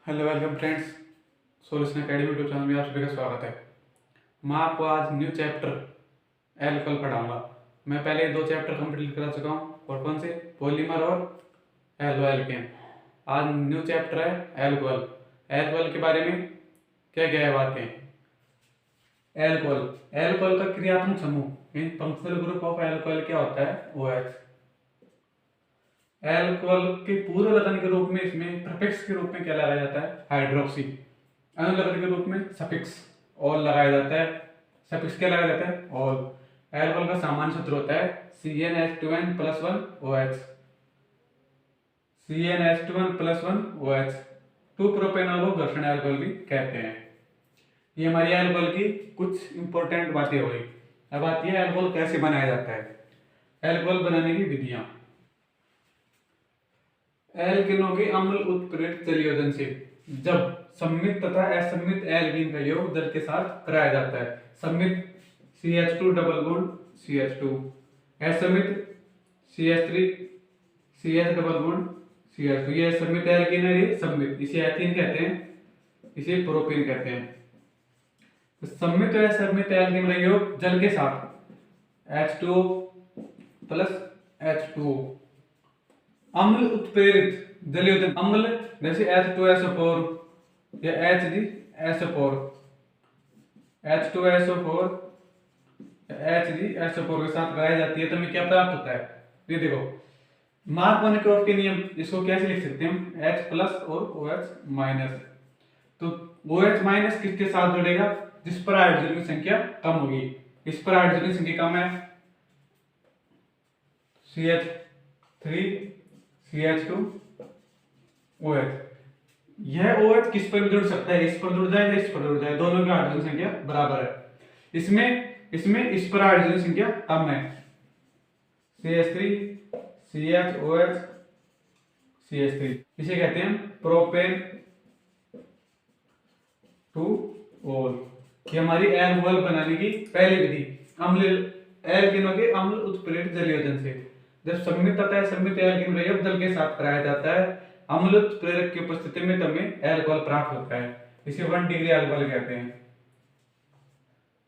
Hello welcome friends. Solution academy YouTube channel में आप सभी का स्वागत है। मैं आपको आज न्यू चैप्टर एल्कोहल पढ़ाऊंगा। मैं पहले दो चैप्टर कंप्लीट करा चुका हूँ। और कौन से? पॉलीमर और एल्को एल्केन। आज न्यू चैप्टर है एल्कोहल। एल्कोहल के बारे में क्या क्या है बातें। एल्कोहल एल्कोहल का क्रियात्मक समूह इन फंक्शनल ग्रुप ऑफ एल्कोहल क्या होता है? OH। एल्कोहल के पूर्व लगन के रूप में इसमें प्रीफिक्स के रूप में क्या लगाया जाता है? हाइड्रोक्सी। अनुलग्न के रूप में सफिक्स ऑल लगाया जाता है। सफिक्स क्या लगाया जाता है? ऑल। एल्कोहल का सामान्य सूत्र होता है CnH2n+1OH। CnH2n+1OH 2 प्रोपेनॉल को घर्षण एल्कोहल भी कहते हैं। ये हमारी एल्कोहल की कुछ इंपॉर्टेंट बातें हो गई। अब आती है एल्कोहल कैसे बनाया जाता है। एल्कोहल बनाने की विधियां। एल्किनों के अम्ल उत्प्रेरित जलयोजन से जब सम्मित तथा असम्मित एल्कीन का योग जल के साथ कराया जाता है। सम्मित CH2 double bond CH2, असम्मित CH3 CH double bond CH2। ये सम्मित एल्कीन है, ये सम्मित, इसे एथीन कहते हैं, इसे प्रोपेन कहते हैं। तो सम्मित और असम्मित एल्कीन का योग जल के साथ H2O प्लस H2O। अम्ल उत्प्रेरित जलयोजन अम्ल जैसे H2SO4 या HgSO4, H2SO4 HgSO4 के साथ लगाई जाती है तो हमें क्या प्राप्त होता है? ये देखो, मार्कोनिकोव के नियम, इसको कैसे लिख सकते हैं हम? H प्लस और OH माइनस। तो OH माइनस किसके साथ जुड़ेगा? जिस पर हाइड्रोजन की संख्या कम होगी। इस पर हाइड्रोजन की संख्या कम है, CH3 CH2 OH। यह OH किस पर भी जुड़ सकता है? इस पर जुड़ जाए या इस पर जुड़ जाए, दोनों की हाइड्रोजन संख्या बराबर है। इसमें इस पर हाइड्रोजन संख्या कम है, CH3 CHOH CH3। इसे कहते हैं प्रोपेन टू ओल। ये हमारी एल्कोहल बनाने की पहली विधि। अम्ल एल्कीनों के अम्ल उत्प्रेरित जलयोजन से जब सम्मित तथा असम्मित एल्कीन का योग जल के साथ कराया जाता है, अम्ल उत्प्रेरक की उपस्थिति में हमें एल्कोहल प्राप्त होता है। इसे 1 डिग्री एल्कोहल कहते हैं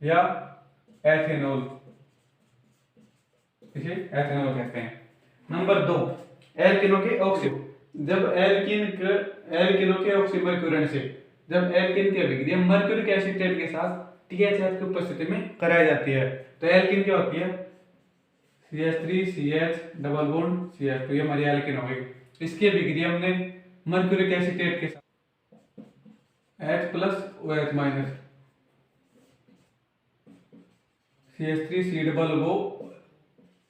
या एथेनॉल, इसे एथेनॉल कहते हैं। नंबर 2, एल्कीनों के ऑक्सी। जब एल्कीनों के ऑक्सीमर्क्यूरेंट से जब एल्कीन की अभिक्रिया मर्क्यूरिक एसीटेट के साथ THF की उपस्थिति में कराई जाती है तो एल्कीन क्या होती है? CH3 CH double bond CH2। ये हमारी एल्कीन हो गई। इसकी अभिक्रिया हमने मर्क्यूरिक एसीटेट के साथ H plus OH minus CH3 C double O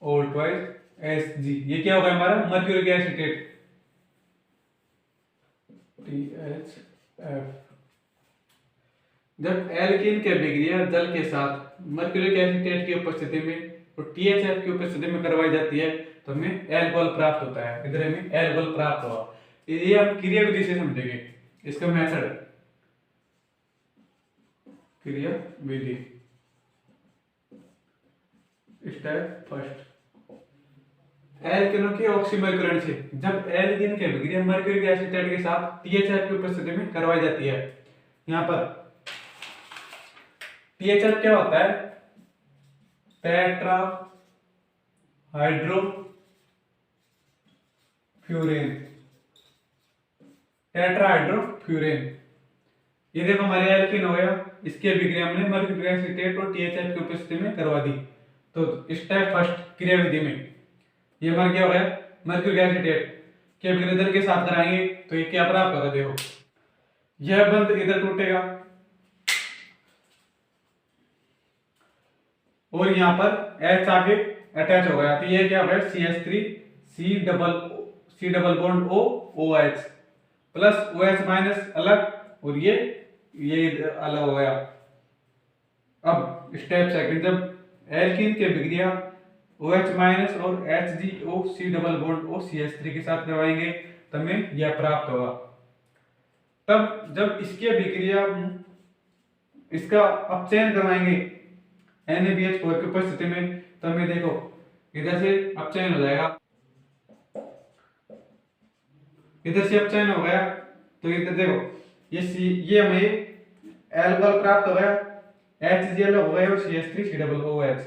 और ट्वाइस Hg। ये क्या होगा हमारा? Mercuric acetate THF। जब एल्कीन की अभिक्रिया जल के साथ मर्क्यूरिक एसीटेट की उपस्थिति में और THF की उपस्थिति में करवाई जाती है तो हमें एल्कोहल प्राप्त होता है। इधर हमें एल्कोहल प्राप्त हुआ। ये हम क्रिया विधि से समझेंगे। इसका मेथड, क्रिया विधि। स्टेप फर्स्ट, एल्कीनों के ऑक्सीमर्क्यूरेंट से जब एल्कीन की अभिक्रिया मर्क्यूरिक एसीटेट के साथ THF की उपस्थिति में करवाई जाती है। यहाँ पर THF क्या होता है? Tetra hydro furan. टेट्राहाइड्रोफ्यूरेन। ये देखो हमारे एल्कीन हो गया। इसकी अभिक्रिया हमने मर्क्यूरिक एसीटेट और THF की उपस्थिति में करवा दी। तो स्टेप फर्स्ट क्रिया विधि में ये हमारा क्या हो गया? मर्क्यूरिक एसीटेट की अभिक्रिया जल के साथ कराएंगे तो ये क्या प्राप्त होगा? देखो, यह बंध इधर टूटेगा और यहाँ पर H आगे अटैच हो गया तो ये क्या हो गया? CH3 C double bond O OH plus OH minus अलग और ये अलग हो गया। अब स्टेप सेकंड, जब एल्कीन की अभिक्रिया OH माइनस और HgO C double bond O CH3 के साथ करवाएंगे तो हमें यह प्राप्त होगा। तब जब इसकी अभिक्रिया इसका अपचयन करवाएंगे NaBH4 की उपस्थिति में तो हमें देखो इधर से अपचयन हो जाएगा, इधर से अपचयन हो गया तो इधर देखो ये हमें एल्कोहल प्राप्त हो गया, HCl हो गया और CH3COOH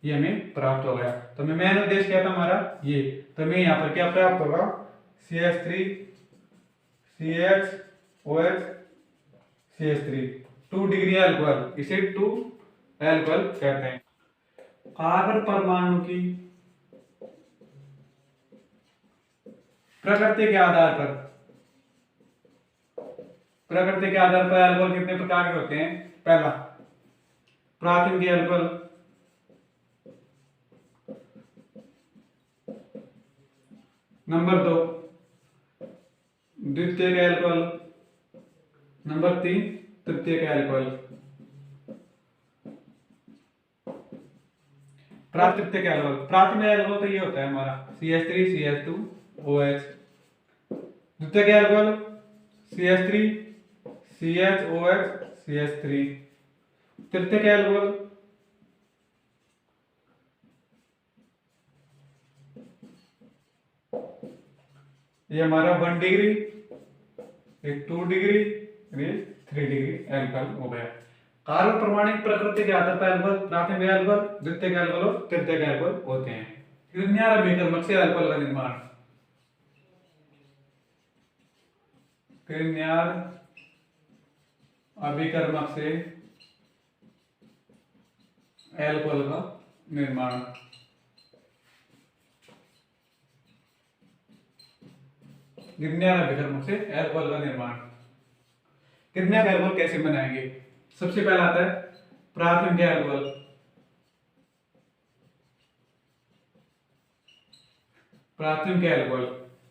ये हमें प्राप्त हो गया। तो हमें मेन उद्देश्य क्या था हमारा ये, तो हमें यहाँ पर क्या प्राप्त होगा, CH3 CHOH CH3 2 degree alcohol, इसे 2 अल्कोहल कहते हैं। कार्बन परमाणु की प्रकृति के आधार पर, प्रकृति के आधार पर अल्कोहल कितने प्रकार के होते हैं। पहला प्राथमिक अल्कोहल, नंबर 2 द्वितीयक अल्कोहल, नंबर 3 तृतीयक अल्कोहल। प्राकृतिक अल्कोहल, प्राथमिक अल्कोहल तो ये होता है हमारा CH3 CH2OH, द्वितीयक अल्कोहल CH3 CHOH CH3, तृतीयक अल्कोहल ये हमारा 1 डिग्री, एक 2 डिग्री, ये 3 डिग्री अल्कोहल हो गया। कार्बन परमाणु की प्रकृति के आधार पर अल्कोहल प्राथमिक अल्कोहल, द्वितीयक अल्कोहल और तृतीयक अल्कोहल होते हैं। grignard अभिकर्मक से अल्कोहल का निर्माण, grignard अभिकर्मक से अल्कोहल का निर्माण। grignard अभिकर्मक से अल्कोहल का निर्माण। grignard अल्कोहल कैसे बनाएंगे। सबसे पहला आता है प्राथमिक अल्कोहल, प्राथमिक अल्कोहल,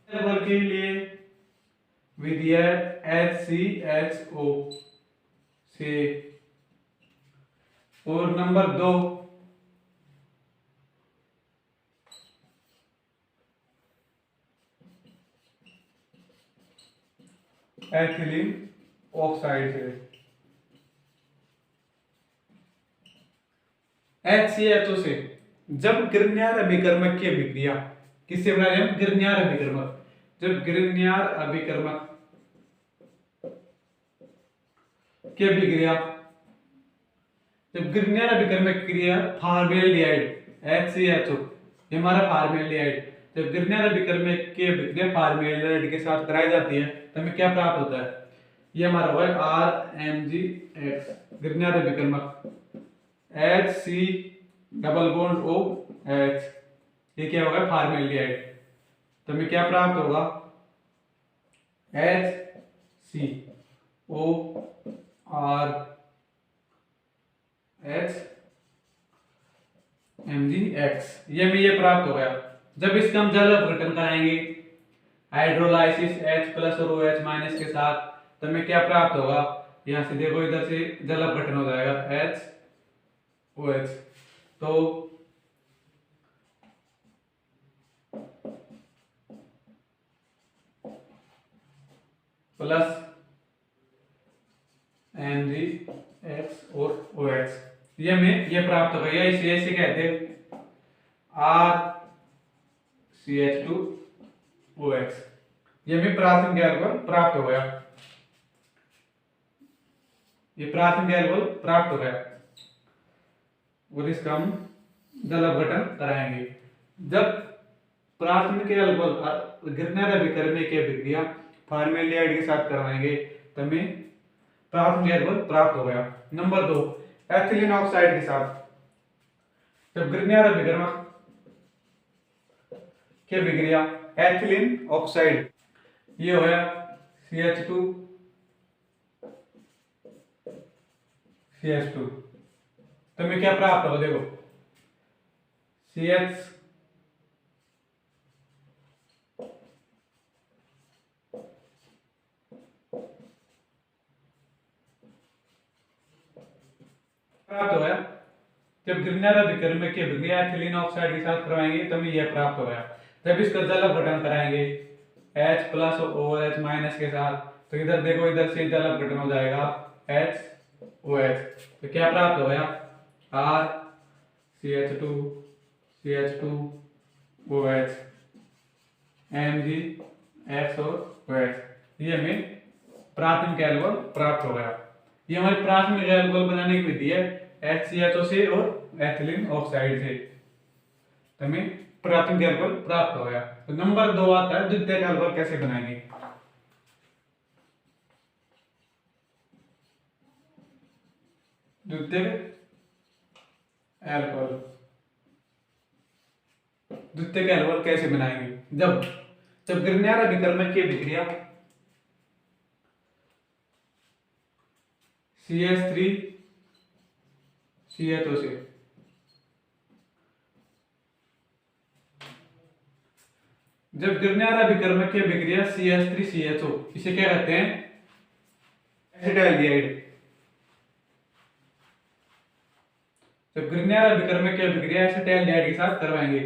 अल्कोहल के लिए विधि है HCHO से, और नंबर 2 एथिलीन ऑक्साइड से। HCHO से जब grignard अभिकर्मक की अभिक्रिया, किससे बना रहे हैं, grignard अभिकर्मक, जब grignard अभिकर्मक की अभिक्रिया, जब grignard अभिकर्मक क्रिया फॉर्मेल्डिहाइड HCHO, ये हमारा फॉर्मेल्डिहाइड, जब grignard अभिकर्मक की अभिक्रिया फॉर्मेल्डिहाइड के साथ कराई जाती है तो हमें क्या प्राप्त होता है, ये हमारा होगा RMgX, grignard अभिकर्मक HC double bond OH, ये क्या होगा फॉर्मेल्डिहाइड, तो हमें क्या प्राप्त होगा HCORHMgX, ये हमें ये प्राप्त हो गया। जब इसका हम जल अपघटन कराएंगे हाइड्रोलाइसिस H+ और OH- के साथ तो हमें क्या प्राप्त होगा, यहाँ से देखो इधर से जल अपघटन हो जाएगा HOH, तो प्लस MgX और OH, ये हमें ये प्राप्त हो गया। इसे ऐसे कहते हैं RCH2OH, ये हमें प्राथमिक अल्कोहल प्राप्त हो गया, ये प्राथमिक अल्कोहल प्राप्त हो गया और इसका हम जल अपघटन कराएंगे। जब प्राथमिक अल्कोहल grignard अभिकर्मक की अभिक्रिया फॉर्मेल्डिहाइड के साथ करवाएंगे तो हमें प्राथमिक अल्कोहल प्राप्त हो गया। नंबर 2 एथिलीन ऑक्साइड के साथ, जब grignard अभिकर्मक की अभिक्रिया एथिलीन ऑक्साइड, ये हो गया CH2 CH2, तो हमें क्या प्राप्त होगा, देखो CH प्राप्त हो गया। जब grignard अभिकर्मक की अभिक्रिया एथिलीन ऑक्साइड के साथ करवाएंगे तो हमें यह प्राप्त हो गया। जब इसका जल अपघटन कराएंगे H+ और OH- के साथ तो इधर देखो इधर से जल अपघटन हो जाएगा HOH, तो क्या प्राप्त हो गया RCH2 CH2OH MgX और OH, ये हमें प्राथमिक अल्कोहल प्राप्त हो गया। ये हमारी प्राथमिक अल्कोहल बनाने की विधि है HCHO से और एथिलीन ऑक्साइड से, तो हमें प्राथमिक अल्कोहल प्राप्त हो गया। तो नंबर 2 आता है द्वितीयक अल्कोहल कैसे बनाएंगे। द्वितीयक अल्कोहल, द्वितीयक अल्कोहल कैसे बनाएंगे। जब जब गिरनारा विकर्मक की विक्रिया CH3 CHO से जब गिरनारा विकर्मक की विक्रिया CH3 CHO, इसे क्या कहते हैं, एसिटाल्डिहाइड। जब गिरनारा विकर्मक की विक्रिया एसिटाल्डिहाइड के साथ करवाएंगे,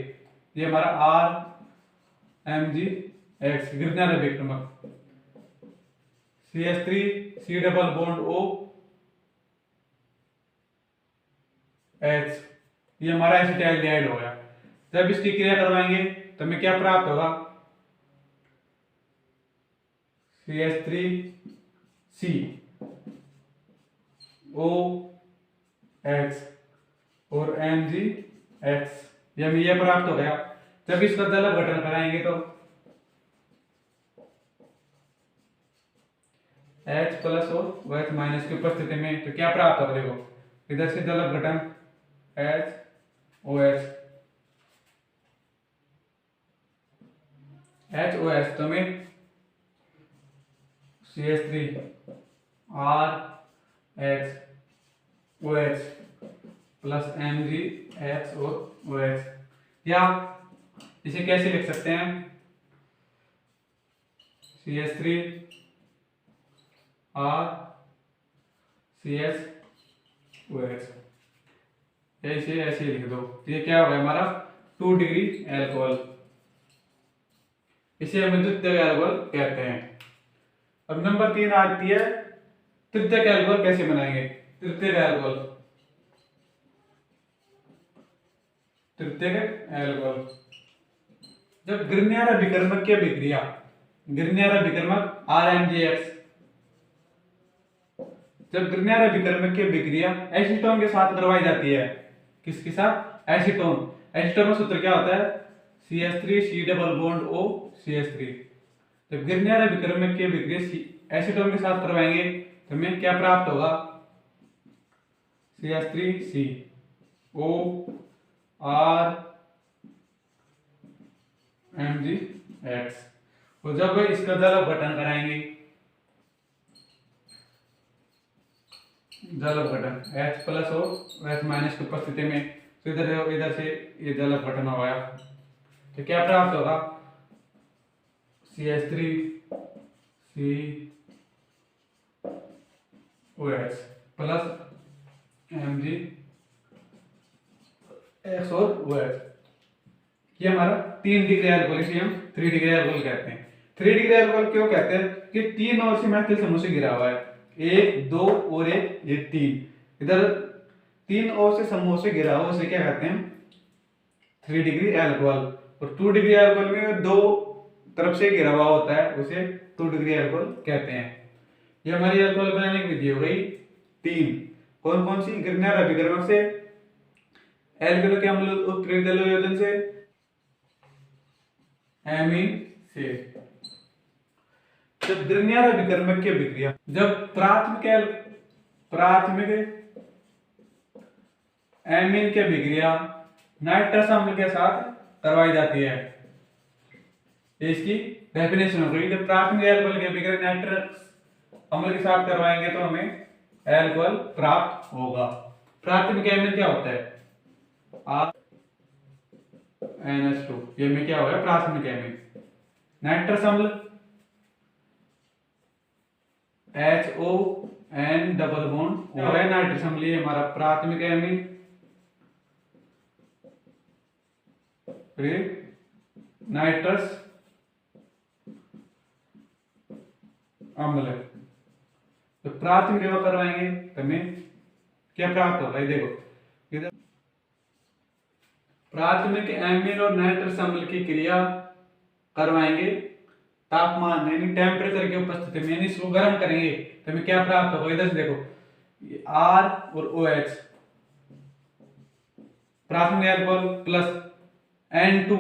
ये हमारा RMgX गिरनारा विकर्मक, CH3 C double bond O H, ये हमारा एसिटाल्डिहाइड हो गया। जब इसकी क्रिया करवाएंगे तो हमें क्या प्राप्त होगा, CH3C OH और MgX, ये प्राप्त हो गया। जब इसका दल अपघटन कराएंगे तो H प्लस और OH माइनस की उपस्थिति में तो क्या प्राप्त होगा, देखो इधर से दल अपघटन HOH तो में CH3 RHOH प्लस MgX और OH, या इसे कैसे लिख सकते हैं, CH3 RCHOH, ऐसे ऐसे लिख दो। ये क्या होगा हमारा 2 डिग्री अल्कोहल, इसे हम द्वितीयक अल्कोहल कहते हैं। अब नंबर 3 आती है तृतीयक अल्कोहल कैसे बनाएंगे। तृतीयक अल्कोहल, तृतीयक अल्कोहल जब गिरनारा विकर्मक की विक्रिया, गिरनारा विकर्मक RMgX, जब गिरनारा विकर्मक की विक्रिया एसीटोन के साथ करवाई जाती है, किसके साथ, एसीटोन। एसीटोन का सूत्र क्या होता है, CH3 C double bond O CH3। जब गिरनारा विकर्मक की विक्रिया एसीटोन के साथ करवाएंगे तो हमें क्या प्राप्त होगा, CH3C O R MgX, और जब इसका दल अपघटन कराएंगे, दल अपघटन H प्लस और OH माइनस की उपस्थिति में, तो इधर से ये दल अपघटन हो गया तो क्या प्राप्त होगा, CH3C OH प्लस MgX और OH। ये हमारा 3 डिग्री अल्कोहल, इसे हम 3 डिग्री अल्कोहल कहते हैं। 3 डिग्री अल्कोहल क्यों कहते हैं कि 3 ओर से मैथिल समूह से घिरा हुआ है, 1 2 और 1 ये 3, इधर 3 ओर से समूह से घिरा हुआ, उसे क्या कहते हैं 3 डिग्री अल्कोहल। और 2 डिग्री अल्कोहल में 2 तरफ से घिरा हुआ होता है, उसे 2 डिग्री अल्कोहल कहते हैं। ये हमारी अल्कोहल बनाने की विधि हो गई 3। कौन कौन सी, गिरनारा विकर्मक से, एल्कोहल के अम्ल उत्प्रेरक जलयोजन से, एमीन से। जब गिरनारा विकर्मक की विक्रिया, जब प्राथमिक एमीन की विक्रिया नाइट्रस अम्ल के साथ करवाई जाती है, इसकी डेफिनेशन हो गई। जब प्राथमिक अल्कोहल की विक्रिया नाइट्रस अम्ल के साथ करवाएंगे तो हमें अल्कोहल प्राप्त होगा। प्राथमिक एमीन क्या होता है, NH2, ये में क्या होगा प्राथमिक एमीन। नाइट्रस अम्ल HON डबल बॉन्ड हो गया नाइट्रस अम्ल, ये हमारा प्राथमिक एमीन। नाइट्रस अम्ल, तो प्राथमिक क्रिया करवाएंगे तो हमें क्या प्राप्त होगा, ये देखो इधर प्राथमिक एमीन और नाइट्रस अम्ल की क्रिया करवाएंगे तापमान यानी टेम्परेचर की उपस्थिति में, यानी इसको गर्म करेंगे तो हमें क्या प्राप्त होगा, इधर से देखो आर और ओ एच, प्राथमिक अल्कोहल प्लस N2,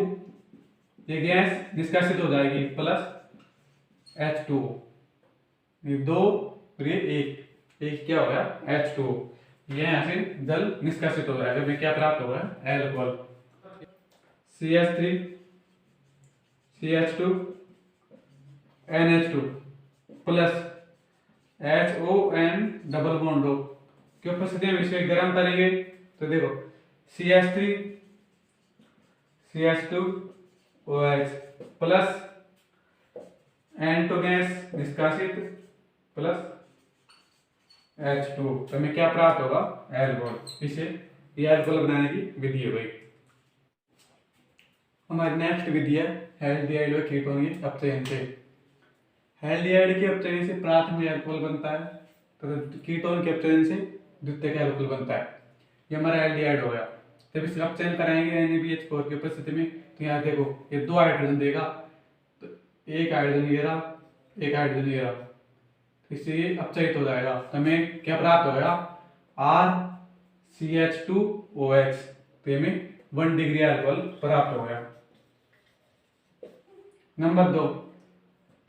ये गैस निष्कासित हो जाएगी, प्लस H2, ये दो और ये एक क्या हो गया H2, ये यहाँ से जल निष्कासित हो जाएगा, हमें क्या प्राप्त होगा alcohol. CH3 CH2 NH2 plus HON double bond O की उपस्थिति में इसे गर्म करेंगे तो देखो CH3 CH2 OH plus N2 gas निष्कासित प्लस H2, तो हमें क्या प्राप्त होगा अल्कोहल। इसे ये अल्कोहल बनाने की विधि है भाई। हमारी नेक्स्ट विधि है हैल्डिहाइड व कीटोन के अपचयन से। हैल्डिहाइड के अपचयन से प्राथमिक अल्कोहल बनता है तथा कीटोन के अपचयन से द्वितीयक अल्कोहल बनता है। ये हमारा हैल्डिहाइड हो गया। जब इसका अपचयन कराएंगे NaBH4 की उपस्थिति में तो यहाँ देखो ये दो हाइड्रोजन देगा, तो एक हाइड्रोजन ये रहा, एक हाइड्रोजन ये रहा, इससे ये अपचयित हो जाएगा, तो हमें क्या प्राप्त हो गया RCH2OH, तो हमें 1 डिग्री अल्कोहल प्राप्त हो गया। नंबर 2,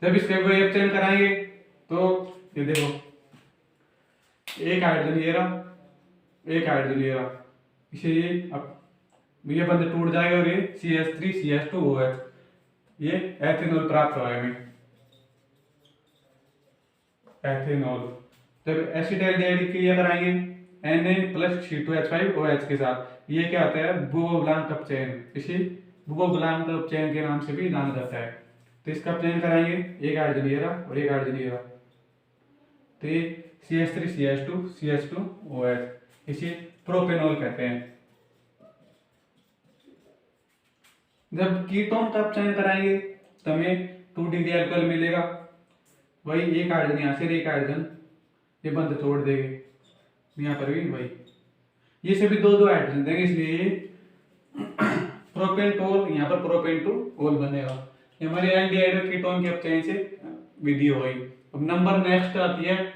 जब इसके अपचयन कराएंगे तो ये देखो एक हाइड्रोजन ये रहा, एक हाइड्रोजन ये रहा, इसे ये बंद टूट जाएगा और ये CH3CH2OH, ये एथेनॉल प्राप्त होगा हमें, एथेनॉल। जब एसिटाल्डिहाइड की क्रिया कराएंगे Na+C2H5OH के साथ, ये क्या होता है भूगोलांक अपचयन, इसे भूगोलांक अपचयन के नाम से भी जाना जाता है। तो इसका अपचयन कराएंगे, एक हाइड्रोजन ये रहा और एक हाइड्रोजन ये रहा, तो ये CH3CH2CH2OH, इसे प्रोपेनॉल कहते हैं। जब कीटोन का अपचयन कराएंगे तो हमें 2 डिग्री अल्कोहल मिलेगा, वही एक हाइड्रोजन यहाँ से एक हाइड्रोजन ये बंद तोड़ देंगे, यहाँ पर भी वही, ये सभी दो दो हाइड्रोजन देंगे, इसलिए प्रोपेनटोल, यहाँ पर प्रोपेन-टू-ओल बनेगा। ये हमारे एल्डिहाइड कीटोन के अपचयन से विधि हो गई। अब नंबर नेक्स्ट आती है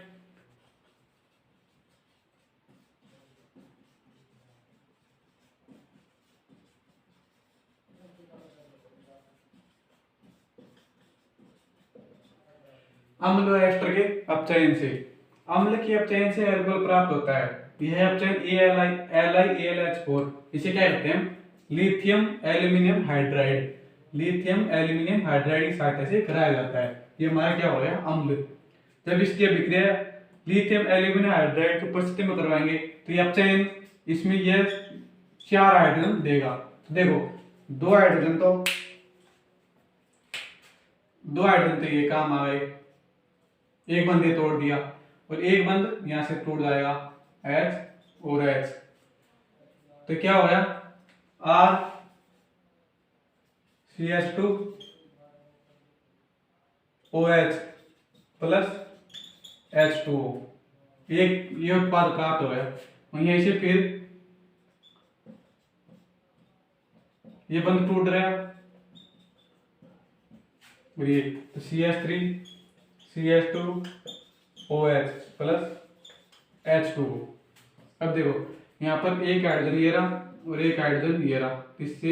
अम्ल व एस्टर के अपचयन से। अम्ल के अपचयन से अल्कोहल प्राप्त होता है। यह अपचयन AlH4, इसे क्या कहते हैं lithium aluminium hydride, lithium aluminium hydride की सहायता से कराया जाता है। ये हमारा क्या हो गया अम्ल। जब इसकी अभिक्रिया लिथियम एल्यूमिनियम हाइड्राइड की उपस्थिति में करवाएंगे तो ये अपचयन इसमें यह 4 हाइड्रोजन देगा। तो देखो दो हाइड्रोजन तो ये काम आ गए, एक बंद ये तोड़ दिया और एक बंद यहां से टूट जाएगा H और H, तो क्या हो गया RCH2OH प्लस H2O, एक ये उत्पाद प्राप्त हो गया। वहीं से फिर ये बंद टूट रहा है और ये तो CH3CH2OH प्लस H2O। अब देखो यहाँ पर एक हाइड्रोजन ये रहा और एक हाइड्रोजन ये रहा, इससे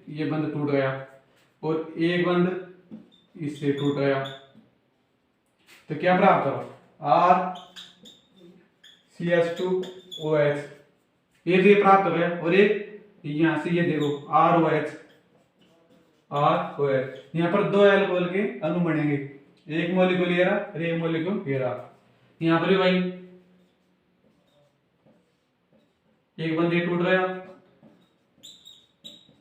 ये बंद टूट गया और एक बंद इससे टूट गया, तो क्या प्राप्त हुआ RCH2OH, ये प्राप्त हो गया और एक यहाँ से ये देखो ROH, यहाँ पर दो अल्कोहल के अणु बनेंगे, एक मॉलिक्यूल ये रहा और एक मॉलिक्यूल ये रहा, यहाँ पर भी भाई एक बंद ये टूट गया,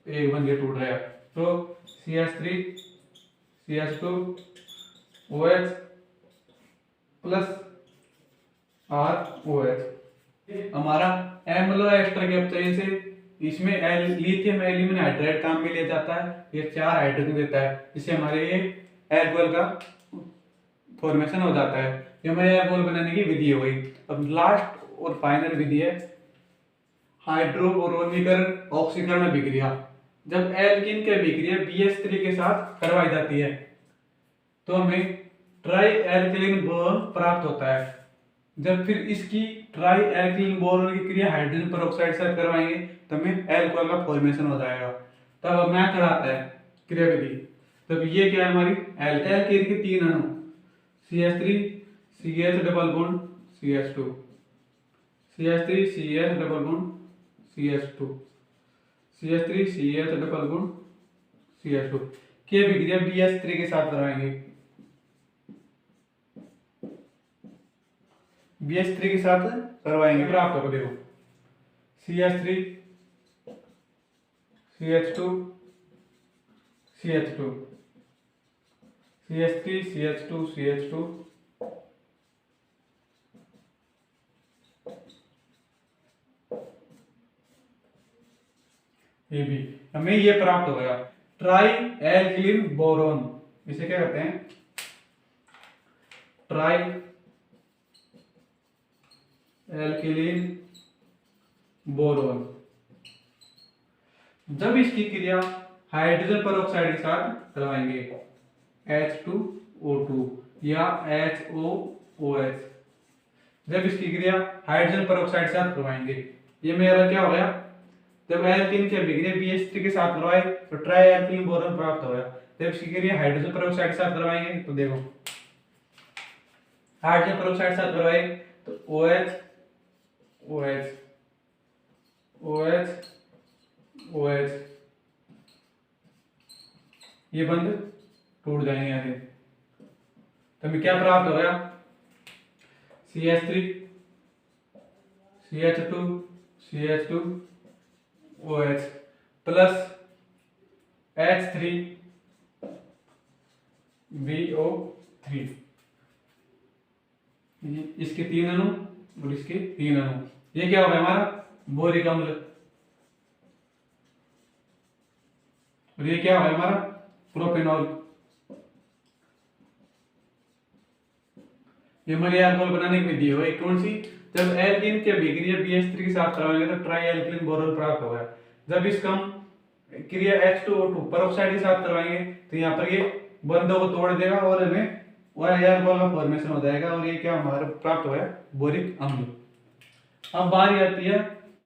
एक बंद ये टूट गया, तो CH3CH2OH प्लस ROH। हमारा एम्ल एस्टर के अपचयन से इसमें लिथियम एल्यूमिनियम हाइड्राइड काम में लिया जाता है, ये 4 हाइड्रोजन देता है, इससे हमारे ये अल्कोहल का फॉर्मेशन हो जाता है। ये हमारे अल्कोहल बनाने की विधि हो गई। अब लास्ट और फाइनल विधि है हाइड्रोबोरोनीकरण ऑक्सीकरण अभिक्रिया। जब एल्कीन की अभिक्रिया BH3 के साथ करवाई जाती है तो हमें ट्राई एल्कलीन बोरोन प्राप्त होता है। जब फिर इसकी ट्राई एल्कलीन बोरोन की क्रिया हाइड्रोजन पेरोक्साइड के साथ करवाएंगे तो हमें एल्कोहल का फॉर्मेशन हो जाएगा। तब मेथड आता है क्रियाविधि। तब ये क्या है हमारी एल्केन के 3 अणु CH3 CH double bond CH2 CH3 CH double bond CH2 CH3 CH double bond CH2 की अभिक्रिया BH3 के साथ करवाएंगे। BH3 के साथ करवाएंगे प्राप्त होगा। देखो CH3 CH2 CH2 CH3 CH2 CH2 ये भी हमें ये प्राप्त हो गया ट्राई एल्किलिन बोरोन। इसे क्या कहते हैं? Tri alkylene boron. जब इसकी क्रिया हाइड्रोजन पेरोक्साइड के साथ करवाएंगे H2O2 या HOOH, जब इसकी क्रिया हाइड्रोजन पेरोक्साइड के साथ करवाएंगे, ये मेरा क्या हो गया? जब एल्कीन की अभिक्रिया BH3 के साथ करवाए तो ट्राई एल्किलिन बोरोन प्राप्त हो गया। जब इसकी क्रिया हाइड्रोजन पेरोक्साइड के साथ करवाएंगे तो देखो हाइड्रोजन पेरोक्साइड के साथ करवाए तो OH OH OH OH ये बंद टूट जाएंगे यहाँ से। तो हमें क्या प्राप्त हो गया? CH3 CH2 CH2 OH plus H3 BO3। इसके 3 अणु और इसके 3 अणु, ये क्या होगा हमारा? बोरिक अम्ल। और ये क्या होगा हमारा? प्रोपेनॉल। ये हमारी अल्कोहल बनाने की विधि है। कौन सी? जब एल्कीन की अभिक्रिया BH3 के साथ करवाएंगे तो ट्राई एल्किलिन बोरोन प्राप्त होगा। जब इसका हम क्रिया H2O2 पेरोक्साइड के साथ करवाएंगे तो यहाँ पर ये बंधों को तोड़ देगा और हमें अल्कोहल का फॉर्मेशन हो जाएगा और ये क्या हमारा प्राप्त हुआ है? बोरिक अम्ल। अब बारी आती है